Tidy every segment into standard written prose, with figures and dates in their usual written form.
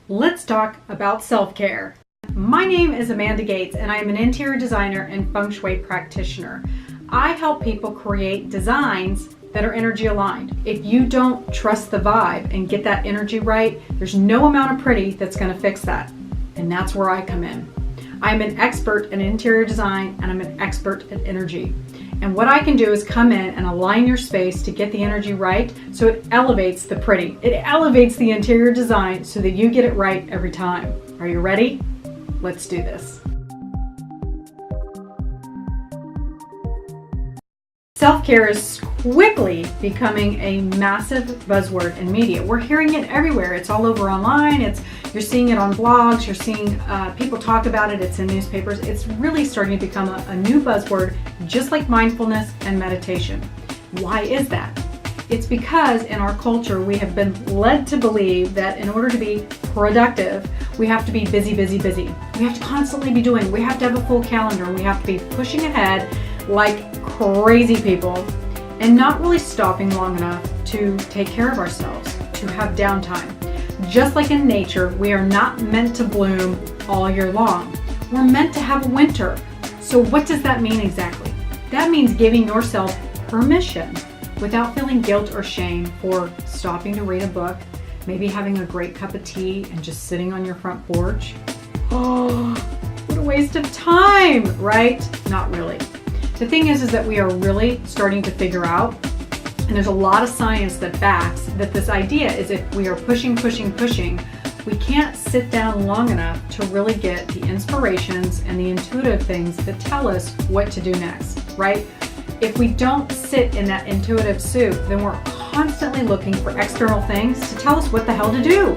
Let's talk about self-care. My name is Amanda Gates and I am an interior designer and Feng Shui practitioner. I help people create designs that are energy aligned. If you don't trust the vibe and get that energy right, there's no amount of pretty that's going to fix that. And that's where I come in. I'm an expert in interior design and I'm an expert at energy. And what I can do is come in and align your space to get the energy right so it elevates the pretty. It elevates the interior design so that you get it right every time. Are you ready? Let's do this. Self-care is quickly becoming a massive buzzword in media. We're hearing it everywhere. It's all over online. You're seeing it on blogs. You're seeing people talk about it. It's in newspapers. It's really starting to become a new buzzword, just like mindfulness and meditation. Why is that? It's because in our culture, we have been led to believe that in order to be productive, we have to be busy, busy, busy. We have to constantly be doing. We have to have a full calendar. We have to be pushing ahead like crazy people and not really stopping long enough to take care of ourselves, to have downtime. Just like in nature, we are not meant to bloom all year long. We're meant to have a winter. So what does that mean exactly? That means giving yourself permission without feeling guilt or shame for stopping to read a book, maybe having a great cup of tea and just sitting on your front porch. Oh, what a waste of time, right? Not really. The thing is that we are really starting to figure out, and there's a lot of science that backs that this idea is if we are pushing, we can't sit down long enough to really get the inspirations and the intuitive things that tell us what to do next, right? If we don't sit in that intuitive soup, then we're constantly looking for external things to tell us what the hell to do.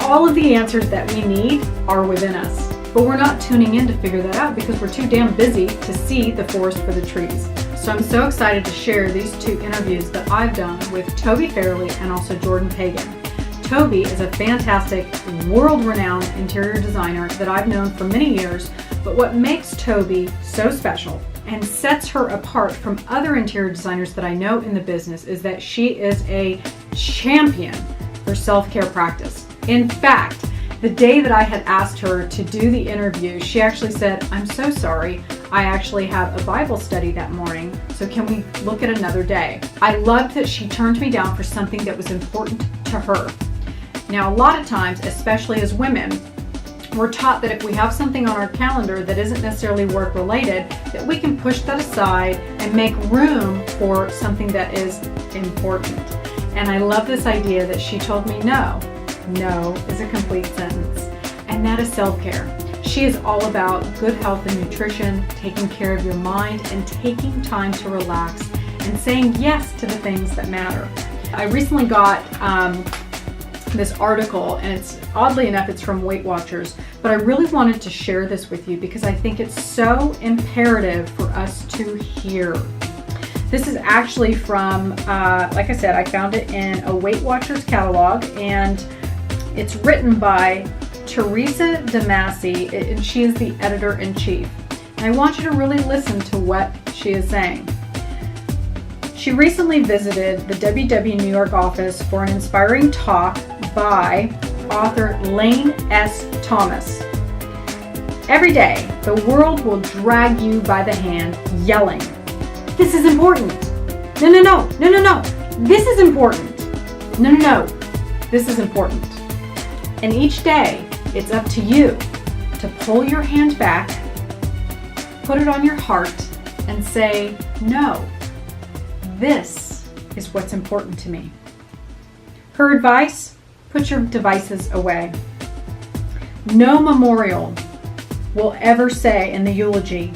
All of the answers that we need are within us. But we're not tuning in to figure that out because we're too damn busy to see the forest for the trees. So I'm so excited to share these two interviews that I've done with Toby Fairley and also Jordan Pagan. Toby is a fantastic, world-renowned interior designer that I've known for many years, but what makes Toby so special and sets her apart from other interior designers that I know in the business is that she is a champion for self-care practice. In fact, the day that I had asked her to do the interview, she actually said, "I'm so sorry, I actually have a Bible study that morning, so can we look at another day?" I loved that she turned me down for something that was important to her. Now, a lot of times, especially as women, we're taught that if we have something on our calendar that isn't necessarily work related, that we can push that aside and make room for something that is important. And I love this idea that she told me no is a complete sentence, and that is self-care. She is all about good health and nutrition, taking care of your mind and taking time to relax and saying yes to the things that matter. I recently got this article, and it's oddly enough it's from Weight Watchers, but I really wanted to share this with you because I think it's so imperative for us to hear. This is actually from, like I said, I found it in a Weight Watchers catalog, and it's written by Teresa DeMasi, and she is the editor-in-chief. And I want you to really listen to what she is saying. She recently visited the WW New York office for an inspiring talk by author Lane S. Thomas. Every day, the world will drag you by the hand, yelling, "This is important. No, no, no, no, no, no. This is important. No, no, no. This is important." And each day, it's up to you to pull your hand back, put it on your heart, and say, "No, this is what's important to me." Her advice: put your devices away. No memorial will ever say in the eulogy,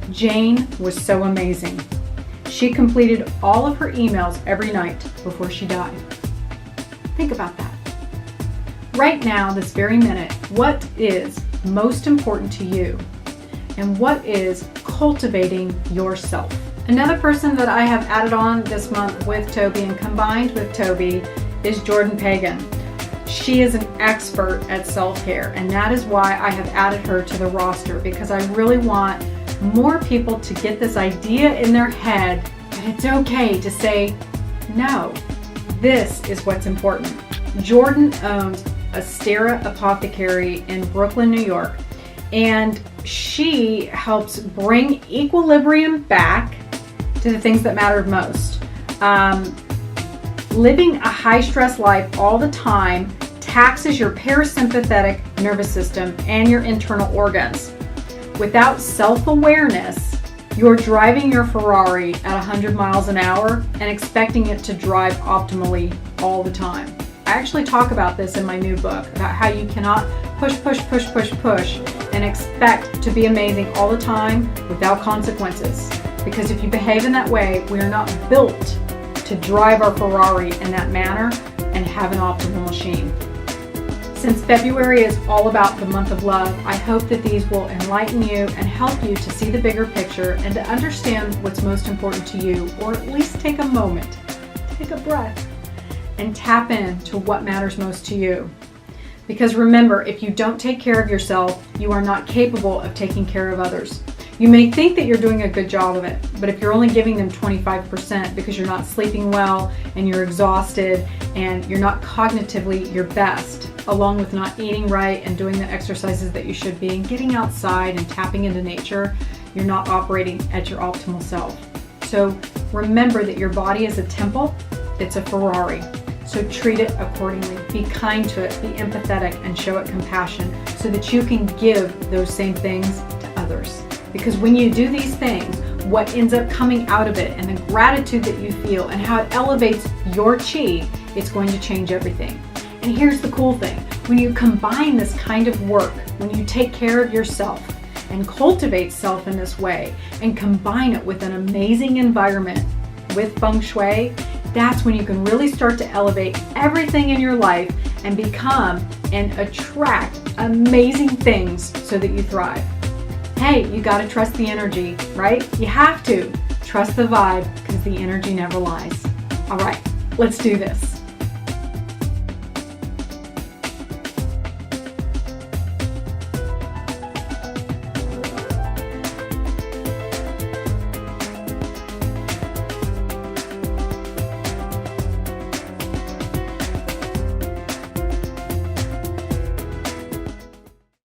"Jane was so amazing. She completed all of her emails every night before she died." Think about that. Right now, this very minute, what is most important to you? And what is cultivating yourself? Another person that I have added on this month with Toby and combined with Toby is Jordan Pagan. She is an expert at self-care, and that is why I have added her to the roster, because I really want more people to get this idea in their head that it's okay to say, "No, this is what's important." Jordan owns Astera Apothecary in Brooklyn, New York. And she helps bring equilibrium back to the things that matter most. Living a high-stress life all the time taxes your parasympathetic nervous system and your internal organs. Without self-awareness, you're driving your Ferrari at 100 miles an hour and expecting it to drive optimally all the time. I actually talk about this in my new book, about how you cannot push and expect to be amazing all the time without consequences. Because if you behave in that way, we are not built to drive our Ferrari in that manner and have an optimal machine. Since February is all about the month of love, I hope that these will enlighten you and help you to see the bigger picture and to understand what's most important to you, or at least take a moment, take a breath, and tap into what matters most to you. Because remember, if you don't take care of yourself, you are not capable of taking care of others. You may think that you're doing a good job of it, but if you're only giving them 25% because you're not sleeping well and you're exhausted and you're not cognitively your best, along with not eating right and doing the exercises that you should be and getting outside and tapping into nature, you're not operating at your optimal self. So remember that your body is a temple, it's a Ferrari. So treat it accordingly. Be kind to it, be empathetic, and show it compassion so that you can give those same things to others. Because when you do these things, what ends up coming out of it and the gratitude that you feel and how it elevates your chi, it's going to change everything. And here's the cool thing. When you combine this kind of work, when you take care of yourself and cultivate self in this way and combine it with an amazing environment with Feng Shui, that's when you can really start to elevate everything in your life and become and attract amazing things so that you thrive. Hey, you got to trust the energy, right? You have to trust the vibe because the energy never lies. All right, let's do this.